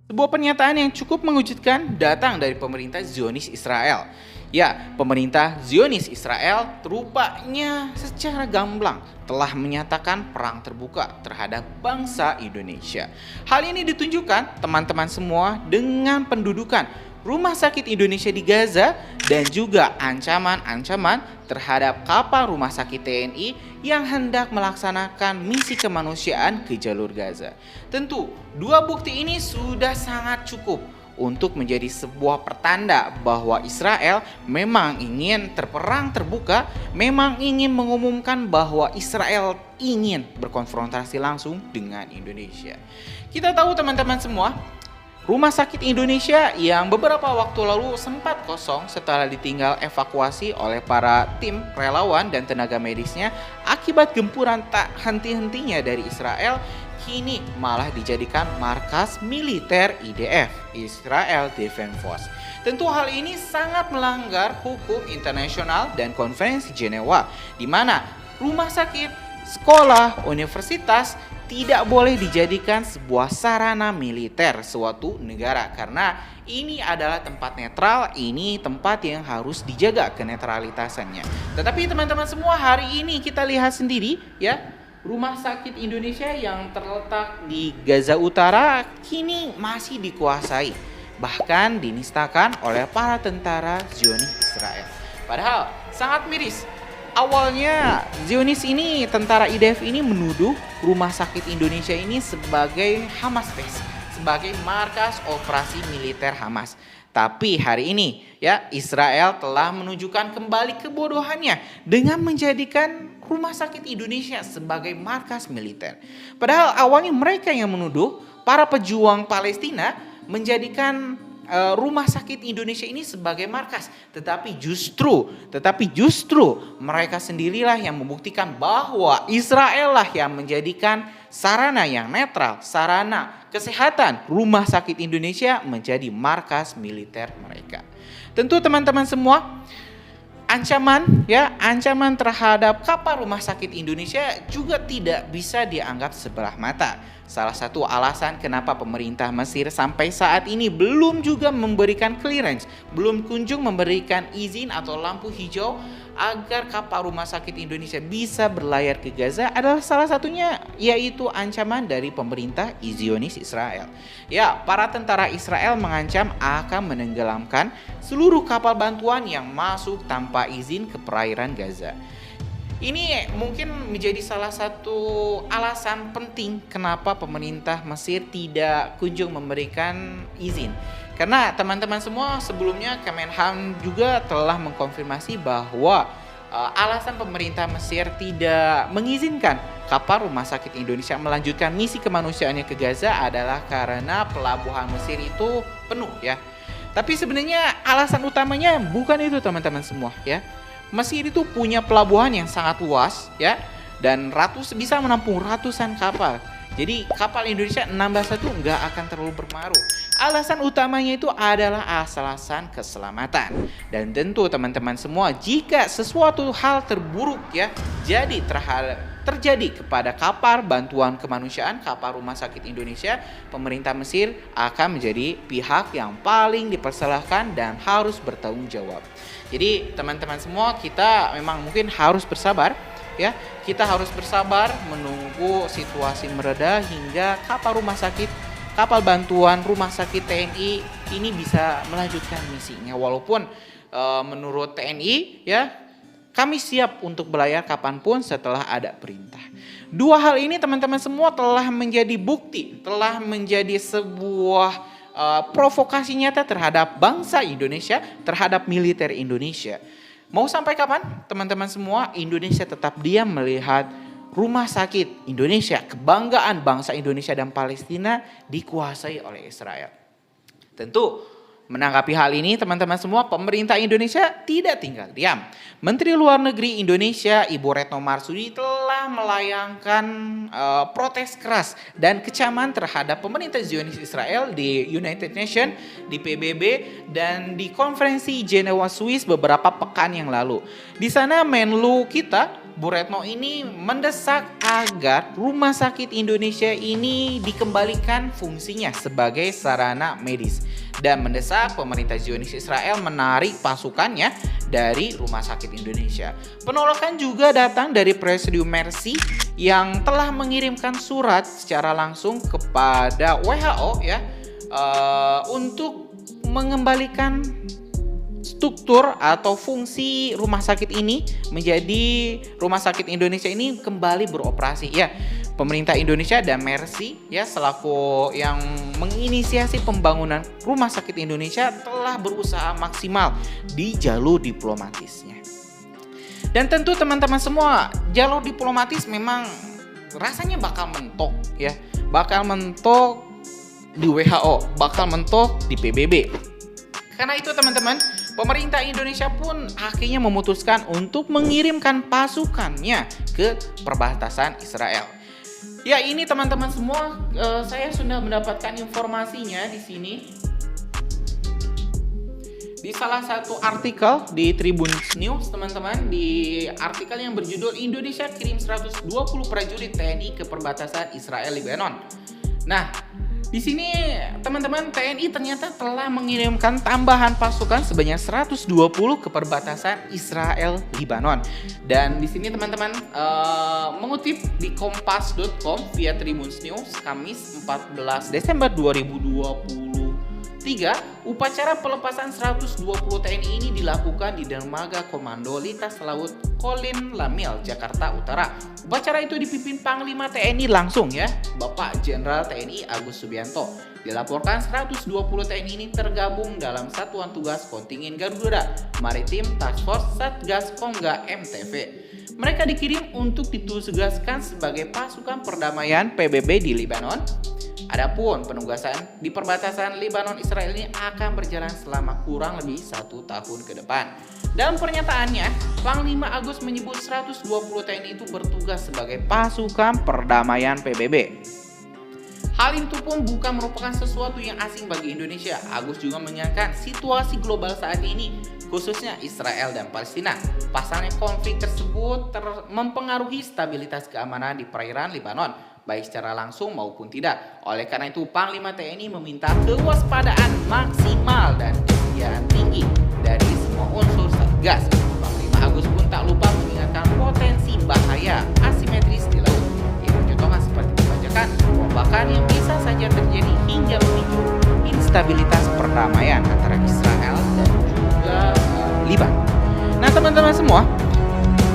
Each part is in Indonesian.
Sebuah pernyataan yang cukup mengejutkan datang dari pemerintah Zionis Israel. Ya, pemerintah Zionis Israel rupanya secara gamblang telah menyatakan perang terbuka terhadap bangsa Indonesia. Hal ini ditunjukkan teman-teman semua dengan pendudukan rumah sakit Indonesia di Gaza dan juga ancaman-ancaman terhadap kapal rumah sakit TNI yang hendak melaksanakan misi kemanusiaan ke jalur Gaza. Tentu, dua bukti ini sudah sangat cukup untuk menjadi sebuah pertanda bahwa Israel memang ingin terperang terbuka, memang ingin mengumumkan bahwa Israel ingin berkonfrontasi langsung dengan Indonesia. Kita tahu teman-teman semua, Rumah Sakit Indonesia yang beberapa waktu lalu sempat kosong setelah ditinggal evakuasi oleh para tim relawan dan tenaga medisnya akibat gempuran tak henti-hentinya dari Israel, kini malah dijadikan markas militer IDF, Israel Defense Force. Tentu hal ini sangat melanggar hukum internasional dan konferensi Jenewa, di mana rumah sakit, sekolah, universitas tidak boleh dijadikan sebuah sarana militer suatu negara, karena ini adalah tempat netral, ini tempat yang harus dijaga kenetralitasannya. Tetapi teman-teman semua, hari ini kita lihat sendiri ya, Rumah Sakit Indonesia yang terletak di Gaza Utara kini masih dikuasai, bahkan dinistakan oleh para tentara Zionis Israel. Padahal sangat miris. Awalnya Zionis ini, tentara IDF ini menuduh Rumah Sakit Indonesia ini sebagai Hamas Base, sebagai markas operasi militer Hamas. Tapi hari ini ya, Israel telah menunjukkan kembali kebodohannya dengan menjadikan Rumah Sakit Indonesia sebagai markas militer. Padahal awalnya mereka yang menuduh para pejuang Palestina menjadikan Rumah Sakit Indonesia ini sebagai markas, tetapi justru mereka sendirilah yang membuktikan bahwa Israel lah yang menjadikan sarana yang netral, sarana kesehatan Rumah Sakit Indonesia menjadi markas militer mereka. Tentu teman-teman semua, ancaman terhadap kapal Rumah Sakit Indonesia juga tidak bisa dianggap sebelah mata. Salah satu alasan kenapa pemerintah Mesir sampai saat ini belum juga memberikan clearance, belum kunjung memberikan izin atau lampu hijau agar kapal Rumah Sakit Indonesia bisa berlayar ke Gaza adalah salah satunya yaitu ancaman dari pemerintah Zionis Israel. Ya, para tentara Israel mengancam akan menenggelamkan seluruh kapal bantuan yang masuk tanpa izin ke perairan Gaza. Ini mungkin menjadi salah satu alasan penting kenapa pemerintah Mesir tidak kunjung memberikan izin. Karena teman-teman semua, sebelumnya Kemenhan juga telah mengkonfirmasi bahwa alasan pemerintah Mesir tidak mengizinkan kapal Rumah Sakit Indonesia melanjutkan misi kemanusiaannya ke Gaza adalah karena pelabuhan Mesir itu penuh ya. Tapi sebenarnya alasan utamanya bukan itu teman-teman semua ya. Mesir itu punya pelabuhan yang sangat luas ya, dan bisa menampung ratusan kapal. Jadi kapal Indonesia 16 itu nggak akan terlalu berpengaruh. Alasan utamanya itu adalah alasan keselamatan. Dan tentu teman-teman semua, jika sesuatu hal terburuk ya terjadi kepada kapal bantuan kemanusiaan, kapal Rumah Sakit Indonesia, pemerintah Mesir akan menjadi pihak yang paling dipersalahkan dan harus bertanggung jawab. Jadi teman-teman semua, kita memang mungkin harus bersabar ya. Kita harus bersabar menunggu situasi mereda hingga kapal bantuan Rumah Sakit TNI ini bisa melanjutkan misinya. Walaupun menurut TNI ya, kami siap untuk berlayar kapanpun setelah ada perintah. Dua hal ini teman-teman semua telah menjadi bukti, telah menjadi sebuah provokasi nyata terhadap bangsa Indonesia, terhadap militer Indonesia. Mau sampai kapan teman-teman semua Indonesia tetap diam melihat Rumah Sakit Indonesia, kebanggaan bangsa Indonesia dan Palestina, dikuasai oleh Israel? Tentu menanggapi hal ini teman-teman semua, pemerintah Indonesia tidak tinggal diam. Menteri Luar Negeri Indonesia Ibu Retno Marsudi telah melayangkan protes keras dan kecaman terhadap pemerintah Zionis Israel di United Nations, di PBB, dan di konferensi Jenewa Swiss beberapa pekan yang lalu. Di sana Menlu kita Bu Retno ini mendesak agar Rumah Sakit Indonesia ini dikembalikan fungsinya sebagai sarana medis dan mendesak pemerintah Zionis Israel menarik pasukannya dari Rumah Sakit Indonesia. Penolakan juga datang dari Presidium Mercy yang telah mengirimkan surat secara langsung kepada WHO ya untuk mengembalikan struktur atau fungsi rumah sakit ini menjadi Rumah Sakit Indonesia ini kembali beroperasi ya. Pemerintah Indonesia dan Mercy ya selaku yang menginisiasi pembangunan Rumah Sakit Indonesia telah berusaha maksimal di jalur diplomatisnya. Dan tentu teman-teman semua, jalur diplomatis memang rasanya bakal mentok ya. Bakal mentok di WHO, bakal mentok di PBB. Karena itu teman-teman, pemerintah Indonesia pun akhirnya memutuskan untuk mengirimkan pasukannya ke perbatasan Israel. Ya ini teman-teman semua, saya sudah mendapatkan informasinya di sini. Di salah satu artikel di Tribun News teman-teman, di artikel yang berjudul Indonesia kirim 120 prajurit TNI ke perbatasan Israel Lebanon. Nah, di sini teman-teman TNI ternyata telah mengirimkan tambahan pasukan sebanyak 120 ke perbatasan Israel Lebanon. Dan di sini teman-teman mengutip di kompas.com via Tribun News Kamis 14 Desember 2023, upacara pelepasan 120 TNI ini dilakukan di Dermaga Komando Lintas Laut Kolin Lamil, Jakarta Utara. Upacara itu dipimpin Panglima TNI langsung ya, Bapak Jenderal TNI Agus Subianto. Dilaporkan 120 TNI ini tergabung dalam Satuan Tugas Kontingen Garuda Maritim Task Force Satgas Kongga MTV. Mereka dikirim untuk ditugaskan sebagai pasukan perdamaian PBB di Lebanon. Adapun penugasan di perbatasan Lebanon Israel ini akan berjalan selama kurang lebih 1 tahun ke depan. Dalam pernyataannya, Panglima Agus menyebut 120 TNI itu bertugas sebagai pasukan perdamaian PBB. Hal itu pun bukan merupakan sesuatu yang asing bagi Indonesia. Agus juga menyatakan situasi global saat ini, khususnya Israel dan Palestina. Pasalnya konflik tersebut mempengaruhi stabilitas keamanan di perairan Lebanon, baik secara langsung maupun tidak. Oleh karena itu, Panglima TNI meminta kewaspadaan maksimal dan kesediaan tinggi dari semua unsur Satgas. Panglima Agus pun tak lupa mengingatkan potensi bahaya asimetris di laut, yang contohnya seperti pembajakan, perombakan yang bisa saja terjadi hingga memicu instabilitas perdamaian antara Israel dan juga Lebanon. Nah teman-teman semua,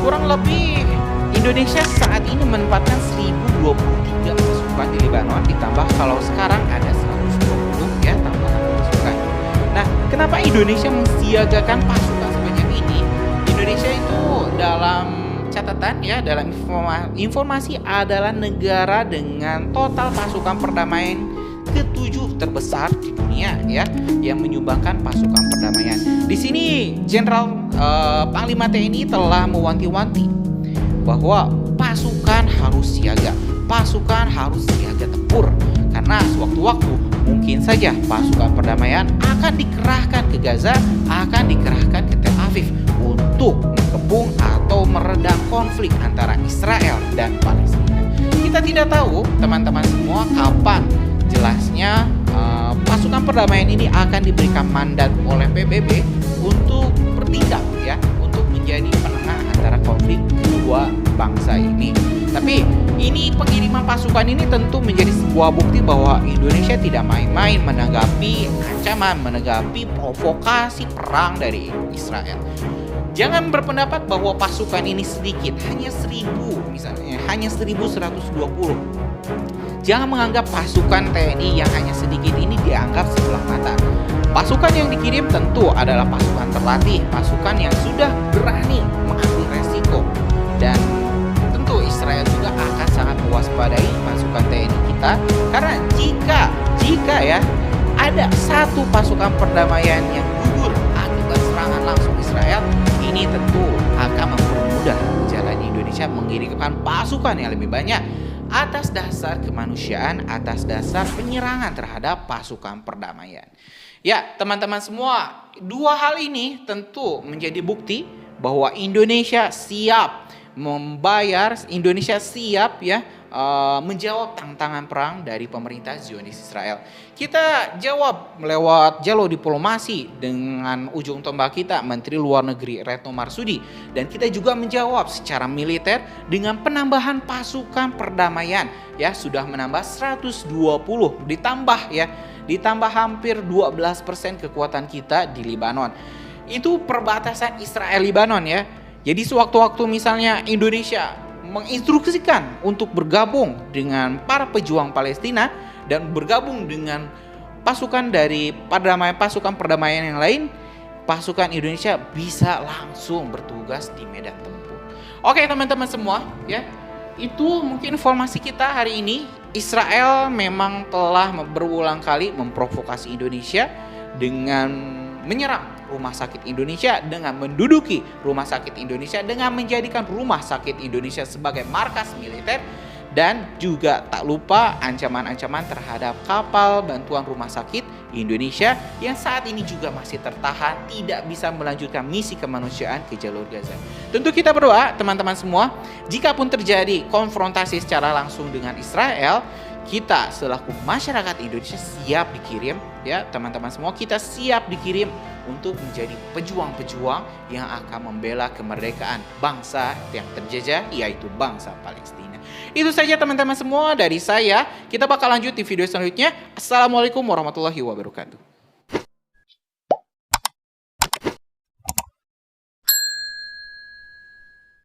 kurang lebih Indonesia saat ini menempatkan 1023 pasukan di Lebanon, ditambah kalau sekarang ada 120 ya tambahan pasukan. Nah, kenapa Indonesia mensiagakan pasukan sebanyak ini? Indonesia itu dalam catatan ya, dalam informasi adalah negara dengan total pasukan perdamaian ke-7 terbesar di dunia ya, yang menyumbangkan pasukan perdamaian. Di sini Jenderal Panglima TNI telah mewanti-wanti bahwa pasukan harus siaga, pasukan harus siaga tempur, karena sewaktu-waktu mungkin saja pasukan perdamaian akan dikerahkan ke Gaza, akan dikerahkan ke Tel Aviv untuk mengepung atau meredam konflik antara Israel dan Palestina. Kita tidak tahu teman-teman semua kapan jelasnya pasukan perdamaian ini akan diberikan mandat oleh PBB untuk bertindak ya, untuk menjadi penengah antara konflik kedua bangsa ini. Tapi ini pengiriman pasukan ini tentu menjadi sebuah bukti bahwa Indonesia tidak main-main menanggapi ancaman, menanggapi provokasi perang dari Israel. Jangan berpendapat bahwa pasukan ini sedikit, hanya 1000 misalnya, hanya 1120. Jangan menganggap pasukan TNI yang hanya sedikit ini dianggap sebelah mata. Pasukan yang dikirim tentu adalah pasukan terlatih, pasukan yang sudah berani mengambil resiko. Dan tentu Israel juga akan sangat mewaspadai pasukan TNI kita, karena jika ya ada satu pasukan perdamaian yang gugur akibat serangan langsung Israel, ini tentu akan mempermudah jalan Indonesia mengirimkan pasukan yang lebih banyak atas dasar kemanusiaan, atas dasar penyerangan terhadap pasukan perdamaian. Ya, teman-teman semua, dua hal ini tentu menjadi bukti bahwa Indonesia siap Indonesia siap ya menjawab tantangan perang dari pemerintah Zionis Israel. Kita jawab lewat jalur diplomasi dengan ujung tombak kita Menteri Luar Negeri Retno Marsudi, dan kita juga menjawab secara militer dengan penambahan pasukan perdamaian ya, sudah menambah 120 ditambah hampir 12% kekuatan kita di Libanon. Itu perbatasan Israel Libanon ya. Jadi sewaktu-waktu misalnya Indonesia menginstruksikan untuk bergabung dengan para pejuang Palestina dan bergabung dengan pasukan perdamaian yang lain, pasukan Indonesia bisa langsung bertugas di medan tempur. Oke teman-teman semua ya, itu mungkin informasi kita hari ini. Israel memang telah berulang kali memprovokasi Indonesia dengan menyerang rumah sakit Indonesia, dengan menduduki rumah sakit Indonesia, dengan menjadikan rumah sakit Indonesia sebagai markas militer, dan juga tak lupa ancaman-ancaman terhadap kapal bantuan rumah sakit Indonesia yang saat ini juga masih tertahan, tidak bisa melanjutkan misi kemanusiaan ke jalur Gaza. Tentu kita berdoa teman-teman semua, jika pun terjadi konfrontasi secara langsung dengan Israel, kita selaku masyarakat Indonesia siap dikirim ya teman-teman semua, kita siap dikirim untuk menjadi pejuang-pejuang yang akan membela kemerdekaan bangsa yang terjajah, yaitu bangsa Palestina. Itu saja teman-teman semua dari saya. Kita bakal lanjut di video selanjutnya. Assalamualaikum warahmatullahi wabarakatuh.